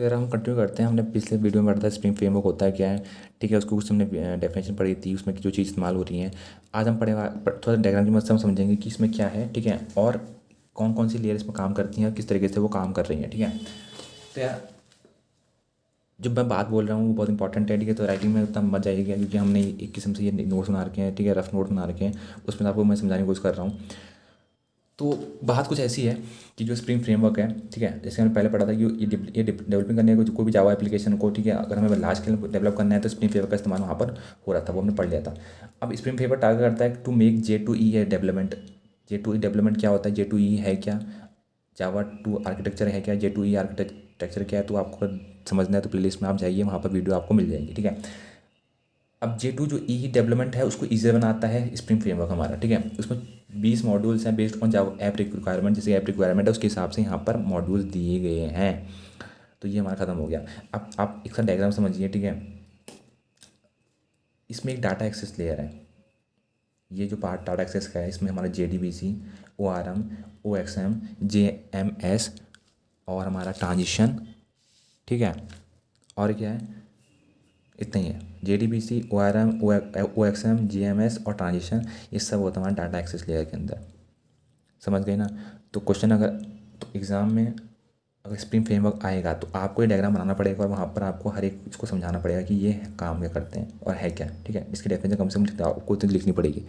तो यार हम कंटिन्यू करते हैं। हमने पिछले वीडियो में पढ़ा था स्प्रिंग फ्रेमवर्क होता है क्या है, ठीक है। उसको कुछ हमने डेफिनेशन पढ़ी थी, उसमें जो चीज़ इस्तेमाल हो रही है। आज हम पढ़ेगा थोड़ा डायग्राम की मदद से हम समझेंगे कि इसमें क्या है, ठीक है, और कौन कौन सी लेयर इसमें काम करती हैं और किस तरीके से वो काम कर रही हैं, ठीक है। तो यार जब मैं बात बोल रहा हूँ वो बहुत इंपॉर्टेंट है, ठीक है। तो राइटिंग में उतना मत जाइएगा क्योंकि हमने एक किस्म से ये नोट्स बना रखे हैं, ठीक है, रफ नोट बना रखे हैं। उसमें आपको मैं समझाने की कोशिश कर रहा हूँ। तो बात कुछ ऐसी है कि जो स्प्रिंग फ्रेमवर्क है, ठीक है, जैसे हमने पहले पढ़ा था कि ये डेवलपिंग करने को कोई भी जावा एप्लीकेशन को, ठीक है, अगर हमें लार्ज स्केल डेवलप करना है तो स्प्रिंग फ्रेमवर्क का इस्तेमाल वहाँ पर हो रहा था, वो हमने पढ़ लिया था। अब स्प्रिंग फ्रेमवर्क टारगेट करता है टू मेक J2E है डेवलपमेंट। J2E डेवलपमेंट क्या होता है, J2E है क्या, जावा 2 आर्किटेक्चर है क्या, J2E आर्किटेक्चर क्या है। तो आपको समझना है तो प्लेलिस्ट में आप जाइए, वहाँ पर वीडियो आपको मिल जाएगी, ठीक है। अब J2 जो ई डेवलपमेंट है उसको ईजियर बनाता है स्प्रिंग फ्रेमवर्क हमारा, ठीक है। उसमें 20 मॉड्यूल्स हैं based on Java app requirement. जैसे ऐप रिक्वायरमेंट है उसके हिसाब से यहाँ पर मॉड्यूल्स दिए गए हैं। तो ये हमारा ख़त्म हो गया। अब आप इसका डायग्राम समझिए, ठीक है। इसमें एक डाटा एक्सेस लेयर है। ये जो पार्ट डाटा एक्सेस का है इसमें हमारा JDBC, ORM, OXM, JMS और हमारा ट्रांजिशन, ठीक है। और क्या है, इतना ही है। JDBC, ORM, OXM, JMS और ट्रांजिशन, ये सब होता है हमारा डाटा एक्सेस लेयर के अंदर। समझ गए ना। तो क्वेश्चन अगर तो एग्ज़ाम में अगर स्प्रिंग फ्रेमवर्क आएगा तो आपको ये डायग्राम बनाना पड़ेगा और वहाँ पर आपको हर एक इसको समझाना पड़ेगा कि ये काम क्या करते हैं और है क्या, ठीक है। इसकी डेफिनेशन कम से कम आपको तो लिखनी पड़ेगी।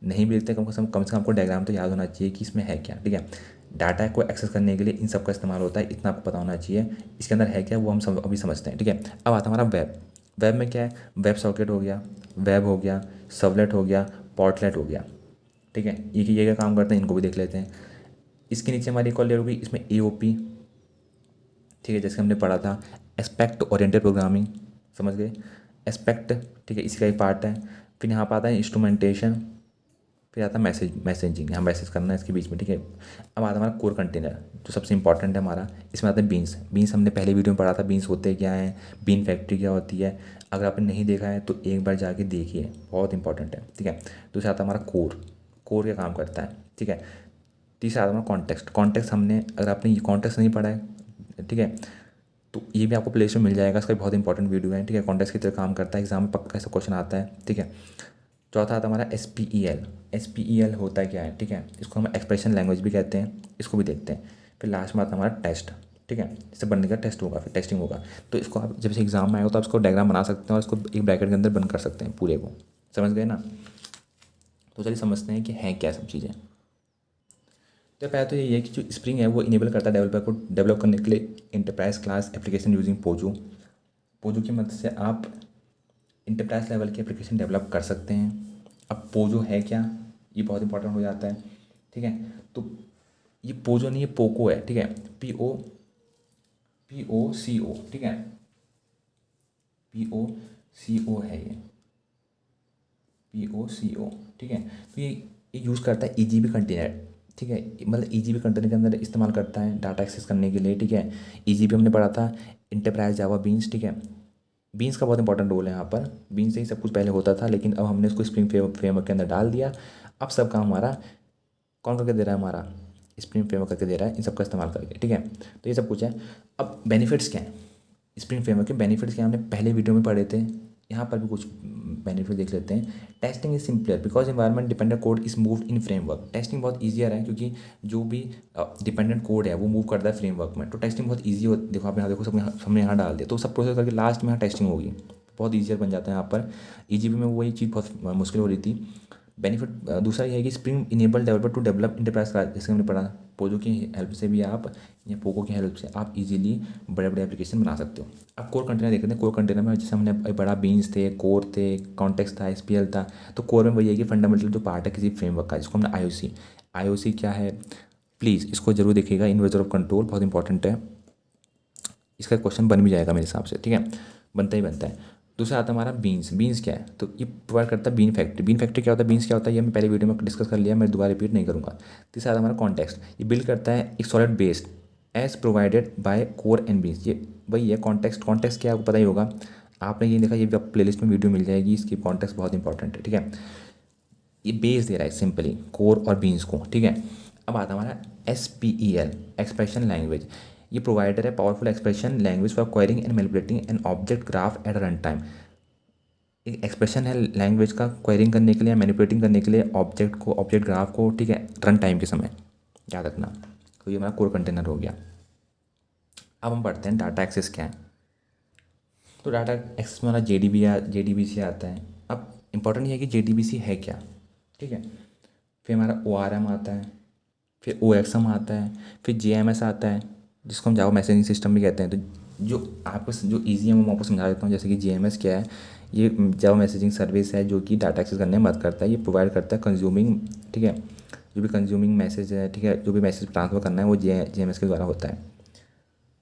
नहीं भी लिखते कम से कम आपको डायग्राम तो याद होना चाहिए कि इसमें है क्या, ठीक है। डाटा को एक्सेस करने के लिए इन सब का इस्तेमाल होता है, इतना आपको पता होना चाहिए। इसके अंदर है क्या वो हम सब अभी समझते हैं, ठीक है। अब आता है हमारा वेब। वेब में क्या है, वेब सॉकेट हो गया, वेब हो गया, सर्वलेट हो गया, पोर्टलेट हो गया, ठीक है। ये क्या काम करते हैं इनको भी देख लेते हैं। इसके नीचे हमारी एक और लेयर होगी, इसमें AOP, ठीक है, जैसे हमने पढ़ा था एस्पेक्ट ओरिएंटेड प्रोग्रामिंग, समझ गए। एस्पेक्ट, ठीक है, इसी का ही पार्ट है। फिर यहाँ पर आता है इंस्ट्रूमेंटेशन, फिर आता है मैसेजिंग, यहाँ मैसेज करना है इसके बीच में, ठीक है। अब आता है हमारा कोर कंटेनर जो सबसे इंपॉर्टेंट है हमारा। इसमें आता है बीन्स। बीन्स हमने पहले वीडियो में पढ़ा था, बीन्स होते क्या हैं, बीन फैक्ट्री क्या होती है। अगर आपने नहीं देखा है तो एक बार जाके देखिए, बहुत इंपॉर्टेंट है, ठीक है। दूसरा आता है हमारा कोर। कोर क्या काम करता है, ठीक है। तीसरा आता है हमारा कॉन्टेक्स्ट। कॉन्टेक्स्ट हमने, अगर आपने ये कॉन्टेक्स्ट नहीं पढ़ा है, ठीक है, तो ये भी आपको प्ले स्टोर मिल जाएगा। इसका बहुत इंपॉर्टेंट वीडियो है, ठीक है। कॉन्टेक्स्ट की तरह काम करता है, एग्जाम में पक्का ऐसा क्वेश्चन आता है, ठीक है। चौथा आता है हमारा SPEL। SPEL होता है क्या है, ठीक है, इसको हम एक्सप्रेशन लैंग्वेज भी कहते हैं, इसको भी देखते हैं। फिर लास्ट में आता है हमारा टेस्ट, ठीक है। इससे बनने का टेस्ट होगा, फिर टेस्टिंग होगा। तो इसको आप जब से एग्जाम में आएगा तो आप इसको डायग्राम बना सकते हैं और इसको एक ब्रैकेट के अंदर बंद कर सकते हैं पूरे को। समझ गए ना। तो चलिए समझते हैं कि हैं क्या सब चीज़ें। तो पहले तो ये है कि जो स्प्रिंग है वो इनेबल करता है डेवलपर को डेवलप करने के लिए enterprise class application using Pozzo. Pozzo की मदद से आप इंटरप्राइज लेवल की एप्लीकेशन डेवलप कर सकते हैं। अब पोजो है क्या, ये बहुत इंपॉर्टेंट हो जाता है, ठीक है। तो ये पोजो नहीं, ये पोको है, ठीक है। POCO, ठीक है, POCO है ये, POCO, ठीक है। तो ये यूज़ करता है EGB कंटेनर, ठीक है। मतलब EGB कंटेनर के अंदर इस्तेमाल करता है डाटा एक्सेस करने के लिए, ठीक है। EGB हमने पढ़ा था इंटरप्राइज जावा बीन्स, ठीक है। बीन्स का बहुत इंपॉर्टेंट रोल है यहाँ पर। बीन्स से ही सब कुछ पहले होता था, लेकिन अब हमने उसको स्प्रिंग फ्रेमवर्क के अंदर डाल दिया। अब सब काम हमारा कौन करके दे रहा है, हमारा स्प्रिंग फ्रेमवर्क करके दे रहा है, इन सब का इस्तेमाल करके, ठीक है। तो ये सब कुछ है। अब बेनिफिट्स क्या हैं, स्प्रिंग फ्रेमवर्क के बेनिफिट्स क्या हमने पहले वीडियो में पढ़े थे, यहाँ पर भी कुछ बेनिफिट देख लेते हैं। Testing is simpler because environment dependent code is move in framework. Testing बहुत ईजियर है क्योंकि जो भी डिपेंडेंट कोड है वो मूव करता है फ्रेमवर्क में, तो टेस्टिंग बहुत ईजी होती है। देखो आप यहाँ देखो, सब हमने यहाँ डाल दिया तो सब प्रोसेस करके लास्ट में यहाँ टेस्टिंग होगी, बहुत ईजियर बन जाता है यहाँ पर। EGB में वही चीज़ बहुत मुश्किल हो रही थी। बेनिफिट दूसरा ये है कि spring enable developer to develop enterprise class, जैसे हमने पढ़ा पोजो की हेल्प से भी आप या पोको की हेल्प से आप इजीली बड़े बड़े एप्लीकेशन बना सकते हो। अब कोर कंटेनर देखते हैं। कोर कंटेनर में जैसे हमने बड़ा बीन्स थे, कोर थे, कॉन्टेक्स्ट था, SPL था। तो कोर में वही है कि फंडामेंटल जो पार्ट है किसी फ्रेमवर्क का, जिसको हमने IOC क्या है, प्लीज़ इसको जरूर देखिएगा। इन्वर्जन ऑफ कंट्रोल बहुत इंपॉर्टेंट है, इसका क्वेश्चन बन भी जाएगा मेरे हिसाब से, ठीक है, बनता ही बनता है। दूसरा आता है हमारा बीन्स। बीन्स क्या है, तो ये प्रोवाइड करता है बीन फैक्ट्री। बीन फैक्ट्री क्या होता है, बीन्स क्या होता है, ये मैं पहले वीडियो में डिस्कस कर लिया, मैं दोबारा रिपीट नहीं करूँगा। तीसरा आता है हमारा कॉन्टेक्स्ट। ये बिल्ड करता है एक solid base as provided by core and beans. ये वही है कॉन्टेक्स्ट। कॉन्टेक्स्ट क्या आपको पता ही होगा, आपने ये देखा, ये प्लेलिस्ट में वीडियो मिल जाएगी, इसकी कॉन्टेक्स्ट बहुत इंपॉर्टेंट है, ठीक है। ये बेस दे रहा है सिंपली कोर और बीन्स को, ठीक है। अब आता हमारा SPEL एक्सप्रेशन लैंग्वेज। ये प्रोवाइडर है powerful expression language for quarrying and manipulating an object graph at run time. एक एक्सप्रेशन है लैंग्वेज का क्वेरिंग करने के लिए, मैनिपुलेटिंग करने के लिए ऑब्जेक्ट ग्राफ को, ठीक है, रन टाइम के समय, याद रखना। तो ये हमारा कोर कंटेनर हो गया। अब हम पढ़ते हैं डाटा एक्सेस क्या है। तो डाटा एक्सेस में हमारा JDBC आता है। अब इंपॉर्टेंट ये है कि JDBC है क्या, ठीक है। फिर हमारा ORM आता है, फिर OXM आता है, फिर JMS आता है, जिसको हम जावा मैसेजिंग सिस्टम भी कहते हैं। तो जो ईजी है वो मैं आपको समझा देता हूँ। जैसे कि JMS क्या है, ये जावा मैसेजिंग सर्विस है जो कि डाटा एक्सेस करने में मदद करता है। ये प्रोवाइड करता है कंज्यूमिंग, ठीक है, जो भी कंज्यूमिंग मैसेज है, ठीक है, जो भी मैसेज ट्रांसफ़र करना है वो JMS के द्वारा होता है।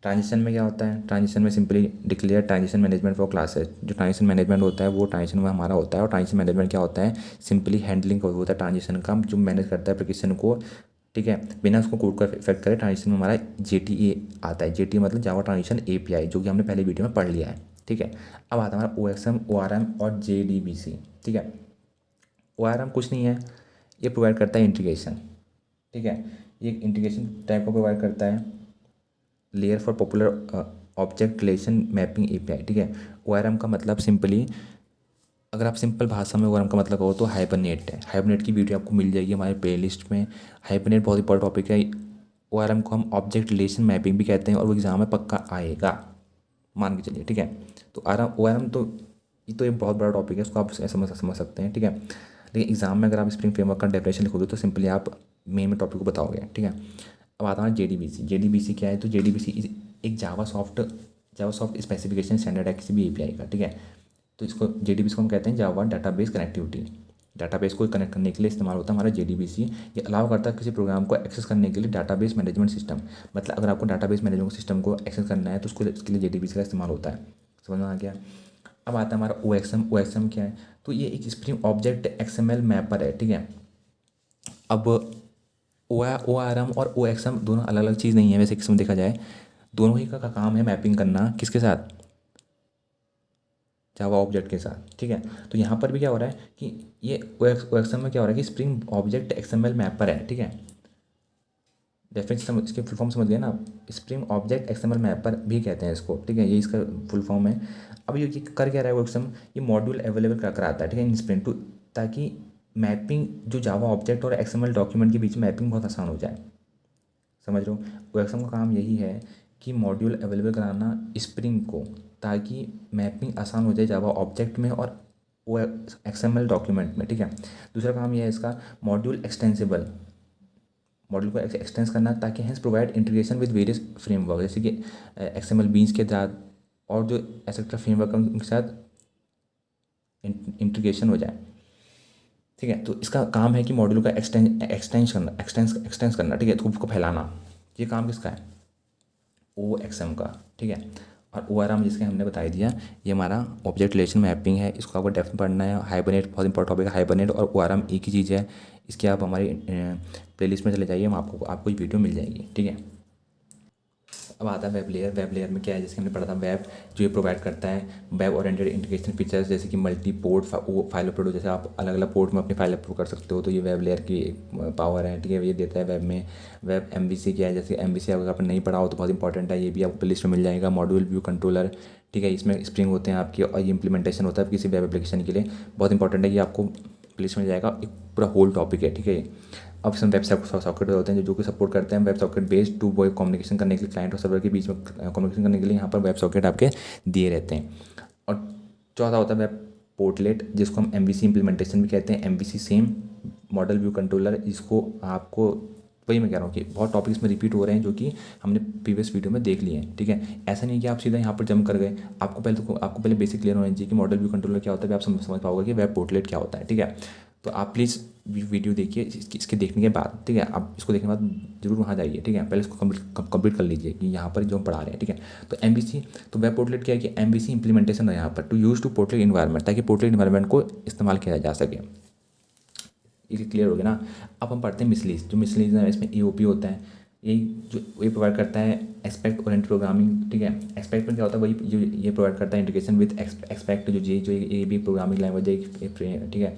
ट्रांजिशन में क्या होता है, ट्रांजिशन में simply declare transition management for classes. जो ट्रांजिशन मैनेजमेंट होता है वो ट्रांजिशन में हमारा होता है। और ट्रांजिशन मैनेजमेंट क्या होता है, सिंपली हैंडलिंग होता है ट्रांजिशन का, जो मैनेज करता है एप्लीकेशन को, ठीक है, बिना उसको कोड का इफेक्ट करे। ट्रांजिशन में हमारा JTA आता है। JTA मतलब जावा ट्रांजिशन API, जो कि हमने पहले वीडियो में पढ़ लिया है, ठीक है। अब आता है हमारा OXM, ORM और JDBC, ठीक है। ORM कुछ नहीं है, ये प्रोवाइड करता है इंटीग्रेशन, ठीक है। ये इंटीग्रेशन टाइप का प्रोवाइड करता है, layer for popular object relation mapping API, ठीक है। ORM का मतलब सिंपली, अगर आप सिंपल भाषा में ORM का मतलब कहो तो हाइबरनेट है। हाइबरनेट की वीडियो आपको मिल जाएगी हमारे प्लेलिस्ट में। हाइबरनेट बहुत इंपॉर्टेंट टॉपिक है। ORM को हम ऑब्जेक्ट रिलेशन मैपिंग भी कहते हैं और वो एग्जाम में पक्का आएगा, मान के चलिए, ठीक है। तो ORM तो ये तो एक बहुत बड़ा टॉपिक है, उसको आप समझ सकते हैं, ठीक है। लेकिन एग्जाम में अगर आप स्प्रिंग फ्रेमवर्क का डेफिनेशन लिखोगे तो सिंपली आप मेन में टॉपिक को बताओगे, ठीक है। अब आता है JDBC क्या है। तो JDBC एक जावा सॉफ्ट स्पेसिफिकेशन स्टैंडर्ड है किसी भी API का, ठीक है। तो इसको JDBC को हम कहते हैं जावा डाटाबेस कनेक्टिविटी। डाटाबेस को कनेक्ट करने के लिए इस्तेमाल होता है हमारा JDBC। ये अलाउ करता है किसी प्रोग्राम को एक्सेस करने के लिए डाटाबेस मैनेजमेंट सिस्टम। मतलब अगर आपको डाटाबेस मैनेजमेंट सिस्टम को एक्सेस करना है तो उसके लिए JDBC का इस्तेमाल होता है। समझ में आ गया। अब आता है हमारा OXM क्या है। तो ये एक स्प्रिंग ऑब्जेक्ट XML मैपर है, ठीक है। अब ORM और OXM दोनों अलग अलग चीज़ नहीं है वैसे किस्म देखा जाए, दोनों ही का काम है मैपिंग करना, किसके साथ, जावा ऑब्जेक्ट के साथ, ठीक है। तो यहाँ पर भी क्या हो रहा है कि ये OXM में क्या हो रहा है कि स्प्रिंग ऑब्जेक्ट XML मैपर है, ठीक है। डेफिनेशन इसके फुल फॉर्म समझ गए ना आप, स्प्रिंग ऑब्जेक्ट XML मैपर भी कहते हैं इसको, ठीक है, ये इसका फुल फॉर्म है। अब ये कर क्या रहा है OXM, ये मॉड्यूल अवेलेबल कराता है, ठीक है, इन स्प्रिंग टू, ताकि मैपिंग जो जावा ऑब्जेक्ट और XML डॉक्यूमेंट के बीच मैपिंग बहुत आसान हो जाए। समझ रहे हो, OXM का काम यही है कि मॉड्यूल अवेलेबल कराना स्प्रिंग को, ताकि मैपिंग आसान हो जाए जावा ऑब्जेक्ट में और वो XML डॉक्यूमेंट में, ठीक है। दूसरा काम यह है इसका मॉड्यूल एक्सटेंसिबल, मॉड्यूल को एक्सटेंस करना ताकि हैंस provide integration with various framework, जैसे कि XML बीन्स के साथ और जो एक्सेट्रा फ्रेमवर्क उनके साथ इंटीग्रेशन हो जाए, ठीक है। तो इसका काम है कि मॉड्यूल का एक्सटेंस करना, ठीक है, तो उसको फैलाना। ये काम किसका है, OXM का, ठीक है। और ORM जिसके हमने बता दिया, ये हमारा ऑब्जेक्ट रिलेशन मैपिंग है, इसको आपको डेफ पढ़ना है। हाइबरनेट बहुत इंपॉर्टेंट टॉपिक है, हाइबरनेट और ORM एक ही चीज़ है। इसकी आप हमारी प्लेलिस्ट में चले जाइए, हम आपको ये वीडियो मिल जाएगी, ठीक है। अब आता है वेब लेयर में क्या है, जैसे हमने पढ़ा था वेब, जो ये प्रोवाइड करता है वेब ओरिएंटेड इंटीग्रेशन फीचर्स, जैसे कि मल्टी पोर्ट फाइल अपलोड, जैसे आप अलग अलग पोर्ट में अपनी फाइल अपलोड कर सकते हो, तो ये वेब लेयर की एक पावर है, ठीक है, ये देता है वेब में। वेब MVC क्या है, जैसे MVC अगर आपने नहीं पढ़ा हो तो बहुत इंपॉर्टेंट है, ये भी आपको प्ले लिस्ट में मिल जाएगा। मॉड्यूल व्यू कंट्रोलर, ठीक है, इसमें स्प्रिंग होते हैं आपकी और ये इंप्लीमेंटेशन होता है किसी वेब एप्लीकेशन के लिए, बहुत इंपॉर्टेंट है, ये आपको प्ले लिस्ट में मिल जाएगा। एक पूरा होल टॉपिक है, ठीक है। अब इसमें वेब सॉकेट होते हैं जो कि सपोर्ट करते हैं web socket based to voice communication करने के लिए, क्लाइंट और सर्वर के बीच में कम्युनिकेशन करने के लिए यहाँ पर वेब सॉकेट आपके दिए रहते हैं। और चौथा होता है वेब पोर्टलेट, जिसको हम MVC इंप्लीमेंटेशन भी कहते हैं। MVC same model view controller, इसको आपको, वही मैं कह रहा हूँ कि बहुत टॉपिक इसमें रिपीट हो रहे हैं जो कि हमने प्रीवियस वीडियो में देख लिए हैं, ठीक है। ऐसा नहीं कि आप सीधा यहाँ पर जंप कर गए, आपको पहले बेसिक क्लियर होना चाहिए कि मॉडल व्यू कंट्रोलर क्या होता है, आप समझ पाओगे कि वेब पोर्टलेट क्या होता है, ठीक है। तो आप प्लीज़ वीडियो देखिए, इसके देखने के बाद, ठीक है, आप इसको देखने के बाद जरूर वहाँ जाइए, ठीक है, पहले इसको कंप्लीट कर लीजिए कि यहाँ पर जो हम पढ़ा रहे हैं, ठीक है। तो MVC, तो वेब पोर्टलेट क्या है कि MVC इंप्लीमेंटेशन है यहाँ पर to use to portlet environment, ताकि पोर्टलेट इन्वायरमेंट को इस्तेमाल किया जा सके। ये क्लियर हो गया ना। अब हम पढ़ते हैं मिसलीज, जो मिसलीज है इसमें EOP होता है, ये प्रोवाइड करता है एस्पेक्ट ओरिएंटेड प्रोग्रामिंग, ठीक है। एस्पेक्ट में क्या होता है, वही जो ये प्रोवाइड करता है इंटीग्रेशन विद एक्सपेक्ट, जो ये भी प्रोग्रामिंग लैंग्वेज है, ठीक है।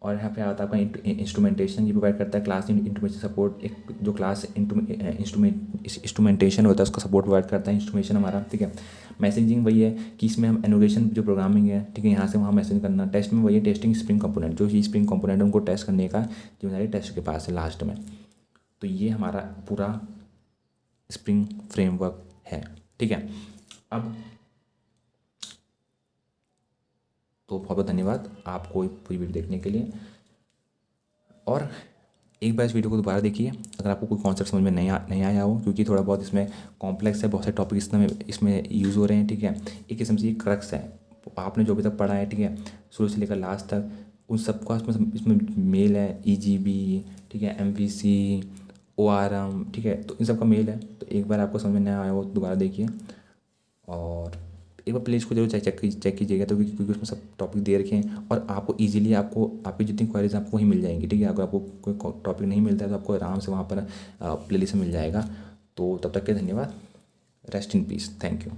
और यहाँ पे आता है आपका इंस्ट्रूमेंटेशन, ये प्रोवाइड करता है क्लास इंस्ट्रूमेंटेशन सपोर्ट, एक जो क्लास इंस्ट्रूमेंटेशन होता है उसका सपोर्ट प्रोवाइड करता है इंस्ट्रूमेंटेशन हमारा, ठीक है। मैसेजिंग वही है कि इसमें हम एनोटेशन जो प्रोग्रामिंग है, ठीक है, यहाँ से वहाँ मैसेज करना। टेस्ट में वही है, टेस्टिंग स्प्रिंग कंपोनेंट, जो स्प्रिंग कंपोनेंट है उनको टेस्ट करने का जिम्मेदारी टेस्ट के पास है लास्ट में। तो ये हमारा पूरा स्प्रिंग फ्रेमवर्क है, ठीक है। अब तो बहुत बहुत धन्यवाद आपको पूरी वीडियो देखने के लिए, और एक बार इस वीडियो को दोबारा देखिए अगर आपको कोई कॉन्सेप्ट समझ में नहीं आया हो, क्योंकि थोड़ा बहुत इसमें कॉम्प्लेक्स है, बहुत सारे टॉपिक इसमें यूज़ हो रहे हैं, ठीक है। एक किस्म से ये क्रक्स है, आपने जो अभी तक पढ़ा है, ठीक है, शुरू से लेकर लास्ट तक, उन सबका इसमें मेल है, EGB, ठीक है, MVC, ORM, ठीक है, तो इन सब का मेल है। तो एक बार आपको समझ में नहीं आया हो दोबारा देखिए, और एक बार प्लीज़ को जरूर चेक कीजिएगा, तो क्योंकि उसमें सब टॉपिक दे रखे हैं और आपको इजीली आपको आपकी जितनी क्वेरीज आपको वहीं मिल जाएंगी, ठीक है। अगर आपको कोई टॉपिक नहीं मिलता है तो आपको आराम से वहाँ पर प्लेलिस्ट में मिल जाएगा। तो तब तक के धन्यवाद, rest in peace, thank you.